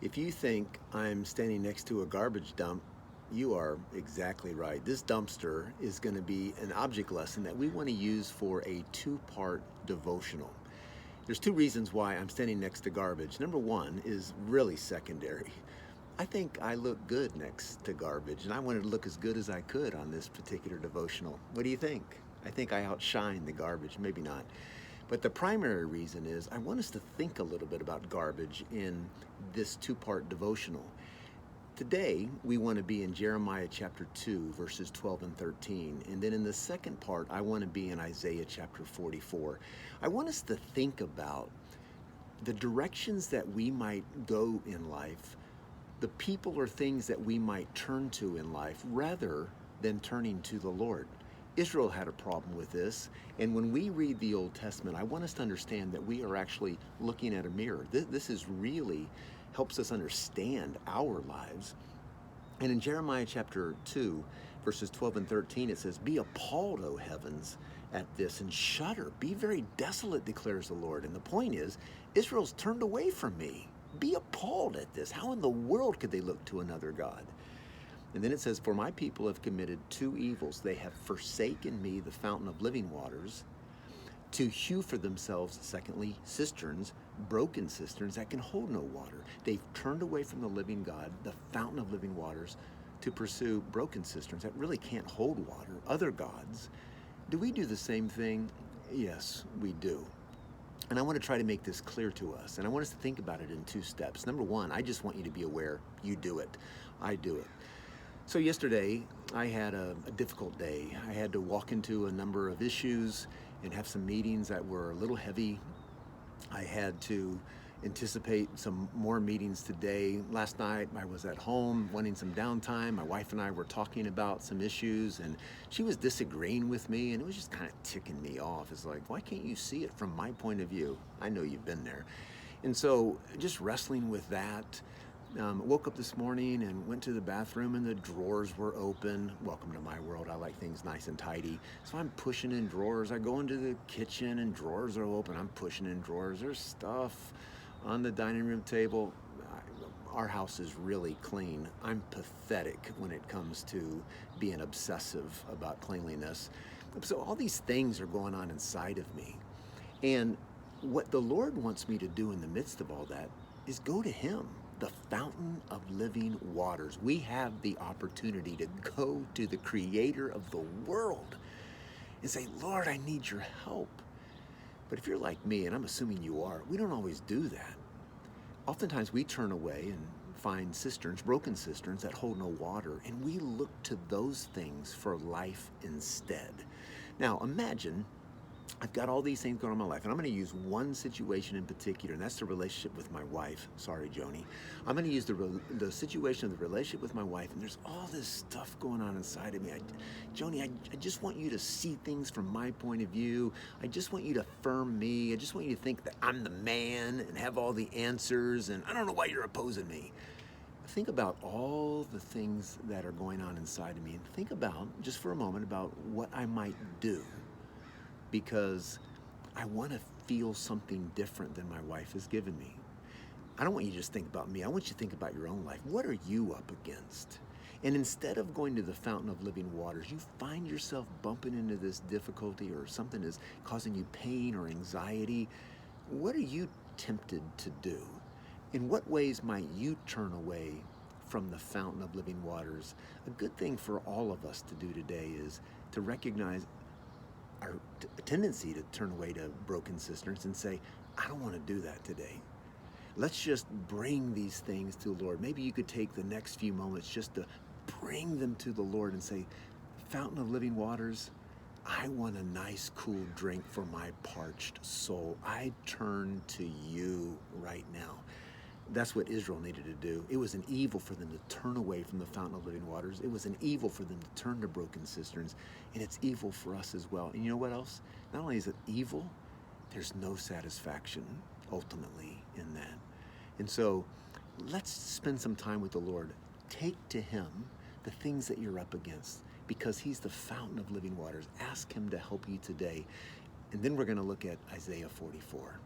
If you think I'm standing next to a garbage dump, you are exactly right. This dumpster is going to be an object lesson that we want to use for a two-part devotional. There's two reasons why I'm standing next to garbage. Number one is really secondary. I think I look good next to garbage, and I wanted to look as good as I could on this particular devotional. What do you think? I think I outshine the garbage, maybe not. But the primary reason is I want us to think a little bit about garbage in this two-part devotional. Today, we want to be in Jeremiah chapter 2, verses 12 and 13. And then in the second part, I want to be in Isaiah chapter 44. I want us to think about the directions that we might go in life, the people or things that we might turn to in life, rather than turning to the Lord. Israel had a problem with this, and when we read the Old Testament, I want us to understand that we are actually looking at a mirror. This is really helps us understand our lives. And in Jeremiah chapter 2, verses 12 and 13, it says, "Be appalled, O heavens, at this, and shudder. Be very desolate, declares the Lord." And the point is, Israel's turned away from me. Be appalled at this. How in the world could they look to another God? And then it says, "For my people have committed two evils. They have forsaken me, the fountain of living waters, to hew for themselves, secondly, cisterns, broken cisterns that can hold no water." They've turned away from the living God, the fountain of living waters, to pursue broken cisterns that really can't hold water, other gods. Do we do the same thing? Yes, we do. And I want to try to make this clear to us. And I want us to think about it in two steps. Number one, I just want you to be aware you do it. I do it. So yesterday, I had a difficult day. I had to walk into a number of issues and have some meetings that were a little heavy. I had to anticipate some more meetings today. Last night, I was at home wanting some downtime. My wife and I were talking about some issues, and she was disagreeing with me, and it was just kind of ticking me off. It's like, why can't you see it from my point of view? I know you've been there. And so just wrestling with that. Woke up this morning and went to the bathroom, and the drawers were open. Welcome to my world. I like things nice and tidy. So I'm pushing in drawers. I go into the kitchen and drawers are open. I'm pushing in drawers. There's stuff on the dining room table. Our house is really clean. I'm pathetic when it comes to being obsessive about cleanliness. So all these things are going on inside of me. And what the Lord wants me to do in the midst of all that is go to Him, the fountain of living waters. We have the opportunity to go to the Creator of the world and say, "Lord, I need your help." But if you're like me, and I'm assuming you are, we don't always do that. Oftentimes we turn away and find cisterns, broken cisterns that hold no water, and we look to those things for life instead. Now imagine I've got all these things going on in my life, and I'm going to use one situation in particular, and that's the relationship with my wife. Sorry, Joni. I'm going to use the situation of the relationship with my wife, and there's all this stuff going on inside of me. Joni, I just want you to see things from my point of view. I just want you to affirm me. I just want you to think that I'm the man and have all the answers, and I don't know why you're opposing me. Think about all the things that are going on inside of me, and think about, just for a moment, about what I might do, because I want to feel something different than my wife has given me. I don't want you to just think about me. I want you to think about your own life. What are you up against? And instead of going to the fountain of living waters, you find yourself bumping into this difficulty, or something is causing you pain or anxiety. What are you tempted to do? In what ways might you turn away from the fountain of living waters? A good thing for all of us to do today is to recognize our tendency to turn away to broken cisterns and say, "I don't want to do that today. Let's just bring these things to the Lord." Maybe you could take the next few moments just to bring them to the Lord and say, "Fountain of living waters, I want a nice, cool drink for my parched soul. I turn to you right now." That's what Israel needed to do. It was an evil for them to turn away from the fountain of living waters. It was an evil for them to turn to broken cisterns. And it's evil for us as well. And you know what else? Not only is it evil, there's no satisfaction ultimately in that. And so let's spend some time with the Lord. Take to Him the things that you're up against, because He's the fountain of living waters. Ask Him to help you today. And then we're going to look at Isaiah 44.